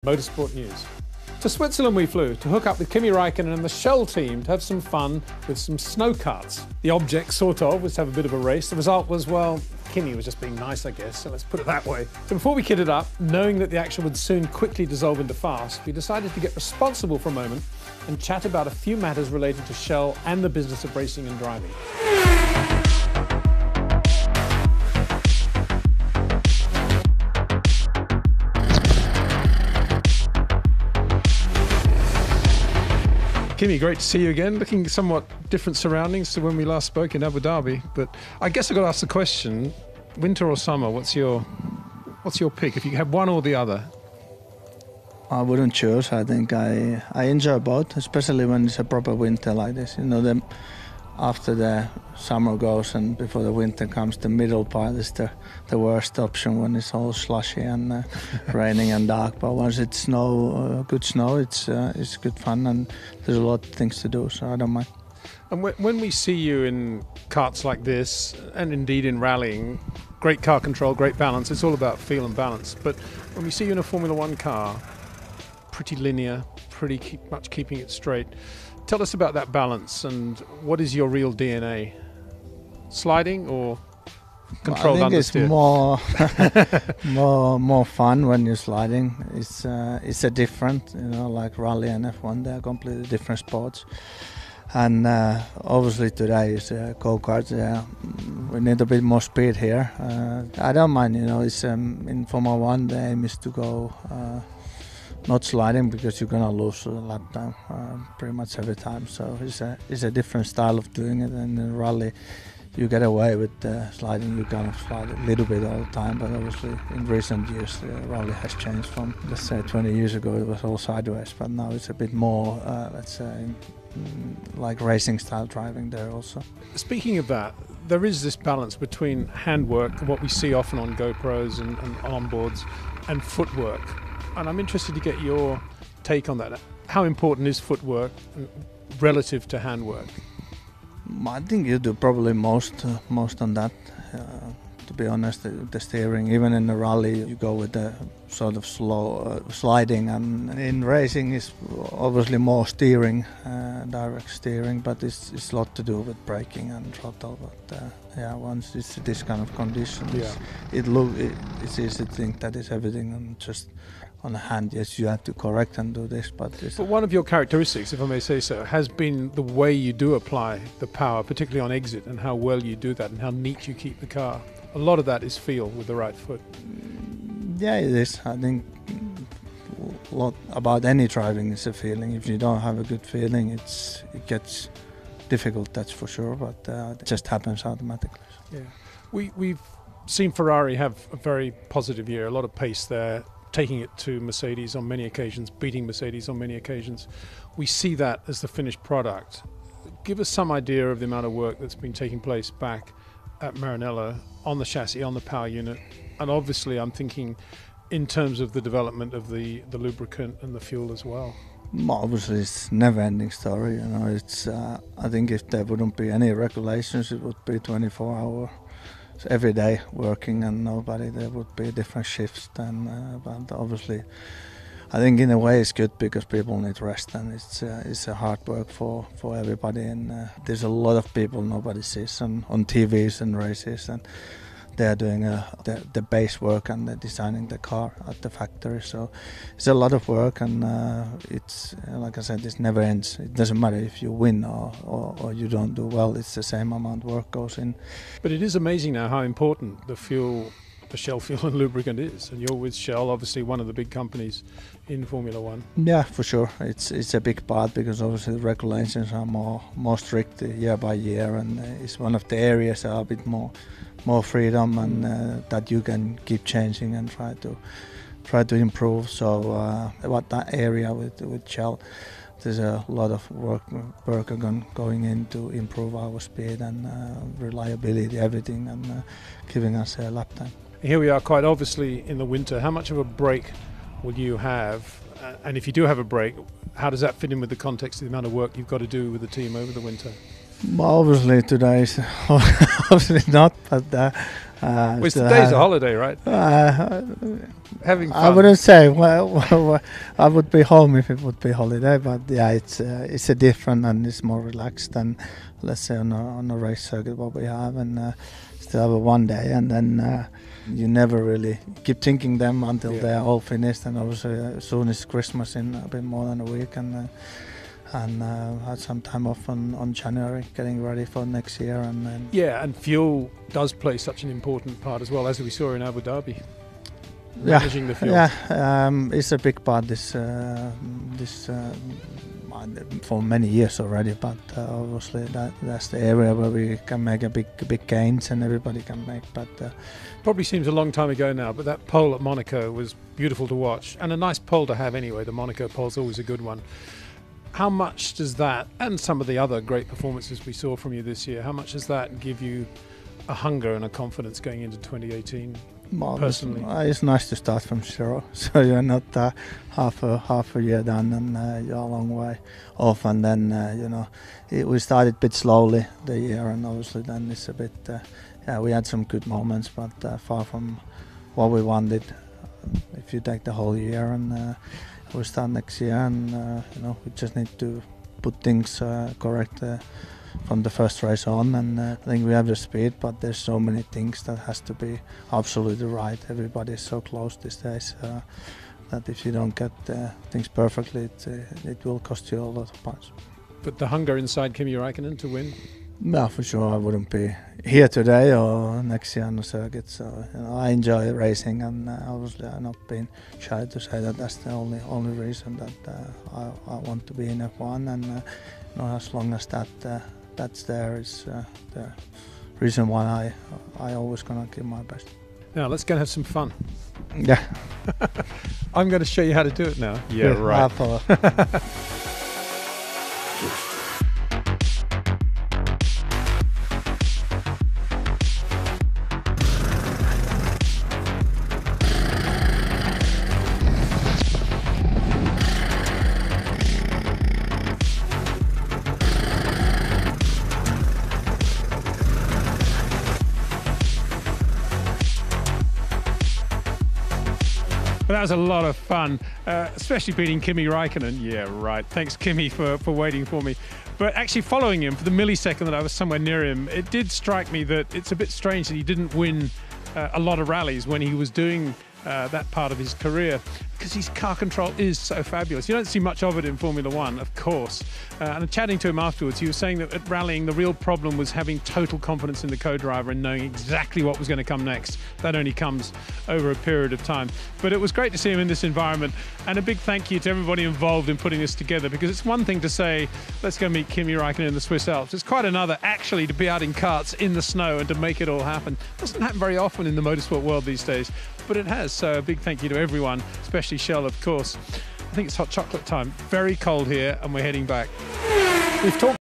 Motorsport news. To Switzerland we flew to hook up with Kimi Räikkönen and the Shell team to have some fun with some snow karts. The object, sort of, was to have a bit of a race. The result was, well, Kimi was just being nice, I guess, so let's put it that way. So before we kitted up, knowing that the action would soon quickly dissolve into fast, we decided to get responsible for a moment and chat about a few matters related to Shell and the business of racing and driving. Kimi, great to see you again. Looking somewhat different surroundings to when we last spoke in Abu Dhabi. But I guess I've got to ask the question, winter or summer, what's your pick? If you have one or the other? I wouldn't choose. I think I enjoy both, especially when it's a proper winter like this. You know, after the summer goes and before the winter comes, the middle part is the worst option when it's all slushy and raining and dark. But once it's snow, good snow, it's good fun and there's a lot of things to do, so I don't mind. And when we see you in karts like this, and indeed in rallying, great car control, great balance, it's all about feel and balance. But when we see you in a Formula One car, pretty linear, much keeping it straight. Tell us about that balance and what is your real DNA? Sliding or controlled understeer? I think it's more fun when you're sliding. It's a different, you know, like rally and F1. They're completely different sports. And obviously today is go-karts. We need a bit more speed here. I don't mind, you know. It's in Formula One. The aim is to go. Not sliding because you're gonna lose a lap time pretty much every time. So it's a different style of doing it. And in rally, you get away with sliding. You kind of slide a little bit all the time. But obviously, in recent years, rally has changed from, let's say, 20 years ago. It was all sideways, but now it's a bit more, let's say, like racing style driving there also. Speaking of that, there is this balance between handwork, what we see often on GoPros and onboards, and footwork. And I'm interested to get your take on that. How important is footwork relative to handwork? I think you do probably most on that. To be honest, the steering, even in the rally, you go with the sort of slow sliding, and in racing is obviously more steering, direct steering, but it's a lot to do with braking and throttle. But yeah, once it's this kind of conditions, it's easy to think that it's everything and just on the hand. Yes, you have to correct and do this, but one of your characteristics, if I may say so, has been the way you do apply the power, particularly on exit, and how well you do that and how neat you keep the car. A lot of that is feel with the right foot. Yeah, it is. I think a lot about any driving is a feeling. If you don't have a good feeling, it gets difficult, that's for sure, but it just happens automatically. Yeah, we've seen Ferrari have a very positive year, a lot of pace there, taking it to Mercedes on many occasions, beating Mercedes on many occasions. We see that as the finished product. Give us some idea of the amount of work that's been taking place back at Maranello on the chassis, on the power unit, and obviously I'm thinking in terms of the development of the lubricant and the fuel as well. Obviously it's never-ending story, you know. It's I think if there wouldn't be any regulations, it would be 24 hours every day working, and there would be different shifts. But obviously, I think in a way it's good because people need rest, and it's a hard work for everybody. And there's a lot of people nobody sees on TVs and races, and they are doing the base work and they're designing the car at the factory. So it's a lot of work, and it's like I said, it never ends. It doesn't matter if you win or you don't do well. It's the same amount of work goes in. But it is amazing now how important the Shell fuel and lubricant is, and you're with Shell, obviously one of the big companies in Formula One. Yeah, for sure. It's a big part because obviously the regulations are more strict year by year, and it's one of the areas that are a bit more freedom, and that you can keep changing and try to improve. So about that area with Shell, there's a lot of work going in to improve our speed and reliability, everything, and giving us a lap time. Here we are, quite obviously in the winter. How much of a break will you have? And if you do have a break, how does that fit in with the context of the amount of work you've got to do with the team over the winter? Obviously today is obviously not, but Well, it's today's a holiday, right? Having fun. I wouldn't say. Well, I would be home if it would be holiday, but yeah, it's a different and it's more relaxed than, let's say, on a race circuit what we have, and still have a one day, and then you never really keep thinking them until they're all finished, and obviously soon is Christmas in a bit more than a week, and had some time off on January, getting ready for next year, and then and fuel does play such an important part as well, as we saw in Abu Dhabi. Managing the fuel. It's a big part this for many years already, but obviously that's the area where we can make a big gains and everybody can make. But probably seems a long time ago now, but that pole at Monaco was beautiful to watch, and a nice pole to have anyway. The Monaco pole's always a good one. How much does that, and some of the other great performances we saw from you this year, how much does that give you a hunger and a confidence going into 2018? Personally, it's nice to start from zero, so you're not half a year done, and you're a long way off. And then we started a bit slowly the year, and obviously then it's a bit. We had some good moments, but far from what we wanted. If you take the whole year, and we start next year, and we just need to put things correct. From the first race on, and I think we have the speed, but there's so many things that has to be absolutely right. Everybody is so close these days that if you don't get things perfectly, it will cost you a lot of points. But the hunger inside Kimi Räikkönen to win? No, for sure. I wouldn't be here today or next year on the circuit. So I enjoy racing, and obviously I've not been shy to say that that's the only reason that I want to be in F1, and as long as that's there is the reason why I always gonna give my best. Now let's go and have some fun. Yeah. I'm going to show you how to do it now. Yeah, right. But that was a lot of fun, especially beating Kimi Räikkönen. Yeah, right. Thanks, Kimi, for waiting for me. But actually following him for the millisecond that I was somewhere near him, it did strike me that it's a bit strange that he didn't win a lot of rallies when he was doing that part of his career, because his car control is so fabulous. You don't see much of it in Formula One, of course. And chatting to him afterwards, he was saying that at rallying, the real problem was having total confidence in the co-driver and knowing exactly what was going to come next. That only comes over a period of time. But it was great to see him in this environment, and a big thank you to everybody involved in putting this together, because it's one thing to say, let's go meet Kimi Räikkönen in the Swiss Alps. It's quite another, actually, to be out in karts in the snow and to make it all happen. It doesn't happen very often in the motorsport world these days, but it has. So a big thank you to everyone, especially Shell, of course. I think it's hot chocolate time. Very cold here, and we're heading back. We've talked